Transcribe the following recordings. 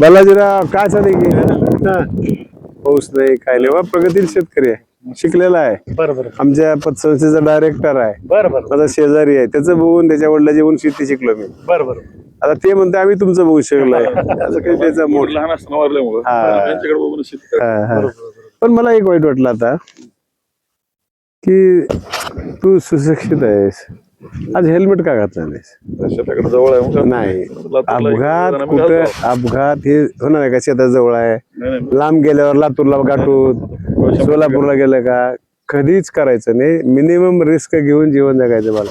बालाजीराव काय चालेल की पाऊस नाही काय नाही बा, प्रगतील शेतकरी आहे, शिकलेला आहे. बरोबर आमच्या पतसंस्थेचा डायरेक्टर आहे, बरोबर माझा शेजारी आहे. त्याचं बघून त्याच्या वडिलाची बघून शेती शिकलो मी. बरोबर. आता ते म्हणते आम्ही तुमचं बघू शिकलोय. असं काही त्याचा मोठ लहान असताना वारल्यामुळं हा. त्यांच्याकडे बघून शेती करायची. पण मला एक वाईट वाटलं आता की तू सुशिक्षित आहेस, आज हेल्मेट का घातला नाहीस? शेताकडे जवळ आहे मग नाही, लातूरला अपघात आम्ही कुठं घालतो. अपघात हे होणार आहे का? शेताजवळ आहे, नाही, नाही. लांब गेल्यावर लातूरला गाठून सोलापूरला गेलं का कधीच करायचं नाही. मिनिमम रिस्क घेऊन जीवन जगायचं. हो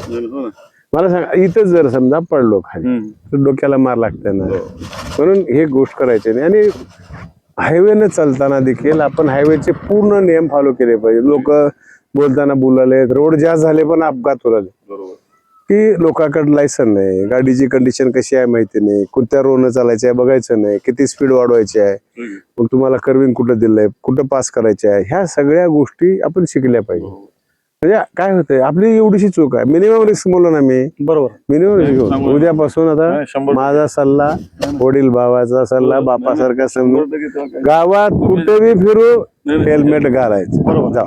ना. मला सांग, इथंच जर समजा पडलो खाली तर डोक्याला मार लागते ना, म्हणून हे गोष्ट करायची नाही. आणि हायवेने चालताना देखील आपण हायवेचे पूर्ण नियम फॉलो केले पाहिजे. लोक बोलताना बोलाले, रोड जास्त झाले पण अपघात होत बरोबर. की लोकांकडे लायसन नाही, गाडीची कंडिशन कशी आहे माहिती नाही, कोणत्या रोडनं चालायचं आहे बघायचं नाही, किती स्पीड वाढवायची आहे, मग तुम्हाला कर्विंग कुठं दिलंय, कुठं पास करायचे आहे, ह्या सगळ्या गोष्टी आपण शिकल्या पाहिजे. म्हणजे काय होतंय, आपली एवढीशी चूक आहे. मिनिमम रिस्क बोललो ना मी, बरोबर. Minimum risk. उद्यापासून आता 100% माझा सल्ला, वडील भावाचा सल्ला, बापासारखा समजून गावात कुठे बी फिरू हेल्मेट घालायचं. जा.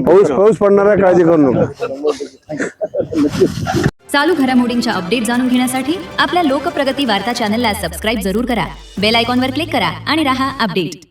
पाऊस पडणार आहे, काळजी करू नका. चालू घडामोडींच्या अपडेट जाणून घेण्यासाठी आपल्या लोकप्रगती वार्ता चॅनलला सबस्क्राईब जरूर करा. बेल आयकॉनवर क्लिक करा आणि रहा अपडेट.